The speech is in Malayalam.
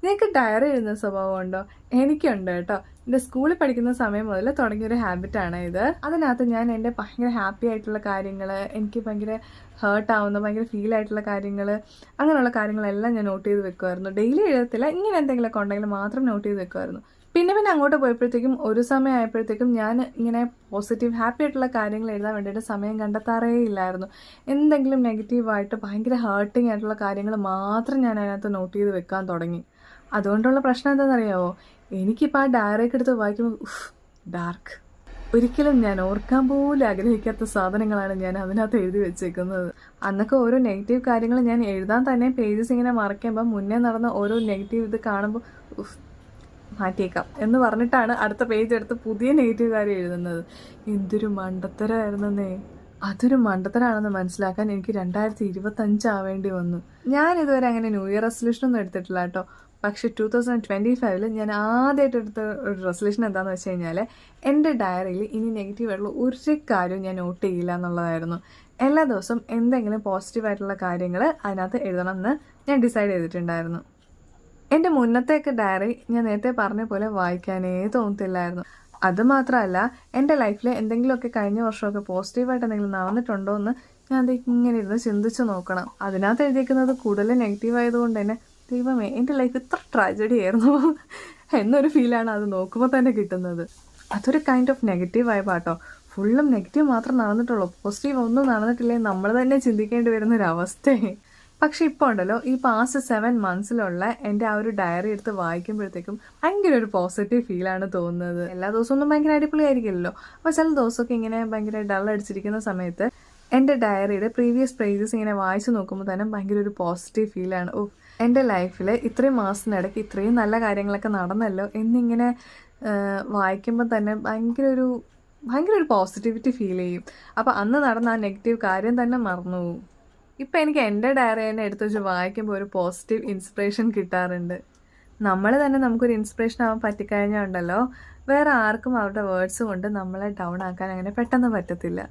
നിങ്ങൾക്ക് ഡയറി എഴുതുന്ന സ്വഭാവമുണ്ടോ? എനിക്കുണ്ട് കേട്ടോ. എൻ്റെ സ്കൂളിൽ പഠിക്കുന്ന സമയം മുതൽ തുടങ്ങിയൊരു ഹാബിറ്റാണ് ഇത്. അതിനകത്ത് ഞാൻ എൻ്റെ ഭയങ്കര ഹാപ്പി ആയിട്ടുള്ള കാര്യങ്ങൾ, എനിക്ക് ഭയങ്കര ഹേർട്ടാവുന്ന ഭയങ്കര ഫീൽ ആയിട്ടുള്ള കാര്യങ്ങൾ, അങ്ങനെയുള്ള കാര്യങ്ങളെല്ലാം ഞാൻ നോട്ട് ചെയ്ത് വെക്കുമായിരുന്നു. ഡെയിലി എഴുതത്തില്ല, ഇങ്ങനെ എന്തെങ്കിലുമൊക്കെ ഉണ്ടെങ്കിൽ മാത്രം നോട്ട് ചെയ്ത് വെക്കുമായിരുന്നു. പിന്നെ അങ്ങോട്ട് പോയപ്പോഴത്തേക്കും ഒരു സമയം ആയപ്പോഴത്തേക്കും ഞാൻ ഇങ്ങനെ പോസിറ്റീവ് ഹാപ്പി ആയിട്ടുള്ള കാര്യങ്ങൾ എഴുതാൻ വേണ്ടിയിട്ട് സമയം കണ്ടെത്താറേ ഇല്ലായിരുന്നു. എന്തെങ്കിലും നെഗറ്റീവായിട്ട് ഭയങ്കര ഹേർട്ടിങ് ആയിട്ടുള്ള കാര്യങ്ങൾ മാത്രം ഞാൻ അതിനകത്ത് നോട്ട് ചെയ്ത് വെക്കാൻ തുടങ്ങി. അതുകൊണ്ടുള്ള പ്രശ്നം എന്താണെന്നറിയാമോ? എനിക്കിപ്പോൾ ആ ഡയറിയൊക്കെ എടുത്ത് വായിക്കുമ്പോൾ ഡാർക്ക്, ഒരിക്കലും ഞാൻ ഓർക്കാൻ പോലും ആഗ്രഹിക്കാത്ത സാധനങ്ങളാണ് ഞാൻ അതിനകത്ത് എഴുതി വെച്ചേക്കുന്നത്. അന്നൊക്കെ ഓരോ നെഗറ്റീവ് കാര്യങ്ങൾ ഞാൻ എഴുതാൻ തന്നെ പേജസ് ഇങ്ങനെ മറയ്ക്കുമ്പോൾ മുന്നേ നടന്ന ഓരോ നെഗറ്റീവ് ഇത് കാണുമ്പോൾ മാറ്റിയേക്കാം എന്ന് പറഞ്ഞിട്ടാണ് അടുത്ത പേജ് എടുത്ത് പുതിയ നെഗറ്റീവ് കാര്യം എഴുതുന്നത്. എന്തൊരു മണ്ടത്തരമായിരുന്നേ. അതൊരു മണ്ടത്തരാണെന്ന് മനസ്സിലാക്കാൻ എനിക്ക് 2025 ആവേണ്ടി വന്നു. ഞാൻ ഇതുവരെ അങ്ങനെ ന്യൂ ഇയർ റെസൊല്യൂഷനൊന്നും എടുത്തിട്ടില്ല കേട്ടോ. പക്ഷെ 2025 ഞാൻ ആദ്യമായിട്ട് എടുത്ത ഒരു റെസൊല്യൂഷൻ എന്താണെന്ന് വെച്ച് കഴിഞ്ഞാൽ, എൻ്റെ ഡയറിയിൽ ഇനി നെഗറ്റീവായിട്ടുള്ള ഒരു കാര്യവും ഞാൻ നോട്ട് ചെയ്യില്ല എന്നുള്ളതായിരുന്നു. എല്ലാ ദിവസവും എന്തെങ്കിലും പോസിറ്റീവായിട്ടുള്ള കാര്യങ്ങൾ അതിനകത്ത് എഴുതണമെന്ന് ഞാൻ ഡിസൈഡ് ചെയ്തിട്ടുണ്ടായിരുന്നു. എൻ്റെ മുന്നത്തെയൊക്കെ ഡയറി ഞാൻ നേരത്തെ പറഞ്ഞ പോലെ വായിക്കാനേ തോന്നത്തില്ലായിരുന്നു. അതുമാത്രമല്ല, എൻ്റെ ലൈഫിൽ എന്തെങ്കിലുമൊക്കെ കഴിഞ്ഞ വർഷമൊക്കെ പോസിറ്റീവായിട്ട് എന്തെങ്കിലും നടന്നിട്ടുണ്ടോ എന്ന് ഞാൻ അത് ഇങ്ങനെ ഇരുന്ന് ചിന്തിച്ച് നോക്കണം. അതിനകത്ത് എഴുതിയിരിക്കുന്നത് കൂടുതൽ നെഗറ്റീവ് ആയതുകൊണ്ട് തന്നെ ദൈവമേ, എൻ്റെ ലൈഫ് ഇത്ര ട്രാജഡി ആയിരുന്നു എന്നൊരു ഫീലാണ് അത് നോക്കുമ്പോൾ തന്നെ കിട്ടുന്നത്. അതൊരു കൈൻഡ് ഓഫ് നെഗറ്റീവ് വൈബാട്ടോ. ഫുള്ളും നെഗറ്റീവ് മാത്രം നടന്നിട്ടുള്ളൂ, പോസിറ്റീവ് ഒന്നും നടന്നിട്ടില്ലേ നമ്മൾ തന്നെ ചിന്തിക്കേണ്ടി വരുന്നൊരവസ്ഥയെ. പക്ഷെ ഇപ്പോൾ ഉണ്ടല്ലോ, ഈ പാസ്റ്റ് 7 months എൻ്റെ ആ ഒരു ഡയറി എടുത്ത് വായിക്കുമ്പോഴത്തേക്കും ഭയങ്കര ഒരു പോസിറ്റീവ് ഫീലാണ് തോന്നുന്നത്. എല്ലാ ദിവസവും ഒന്നും ഭയങ്കര അടിപൊളിയായിരിക്കില്ലല്ലോ. അപ്പോൾ ചില ദിവസമൊക്കെ ഇങ്ങനെ ഭയങ്കര ഡൾ അടിച്ചിരിക്കുന്ന സമയത്ത് എൻ്റെ ഡയറിയുടെ പ്രീവിയസ് പേജസ് ഇങ്ങനെ വായിച്ച് നോക്കുമ്പോൾ തന്നെ ഭയങ്കര ഒരു പോസിറ്റീവ് ഫീലാണ്. എൻ്റെ ലൈഫിൽ ഇത്രയും മാസത്തിനിടയ്ക്ക് ഇത്രയും നല്ല കാര്യങ്ങളൊക്കെ നടന്നല്ലോ എന്നിങ്ങനെ വായിക്കുമ്പോൾ തന്നെ ഭയങ്കര ഒരു പോസിറ്റിവിറ്റി ഫീൽ ചെയ്യും. അപ്പോൾ അന്ന് നടന്ന ആ നെഗറ്റീവ് കാര്യം തന്നെ മറന്നു പോകും. ഇപ്പം എനിക്ക് എൻ്റെ ഡയറി തന്നെ എടുത്ത് വെച്ച് വായിക്കുമ്പോൾ ഒരു പോസിറ്റീവ് ഇൻസ്പിറേഷൻ കിട്ടാറുണ്ട്. നമ്മൾ തന്നെ നമുക്കൊരു ഇൻസ്പിറേഷൻ ആവാൻ പറ്റിക്കഴിഞ്ഞാൽ ഉണ്ടല്ലോ, വേറെ ആർക്കും അവരുടെ വേർഡ്സ് കൊണ്ട് നമ്മളെ ഡൗൺ ആക്കാൻ അങ്ങനെ പെട്ടെന്ന് പറ്റത്തില്ല.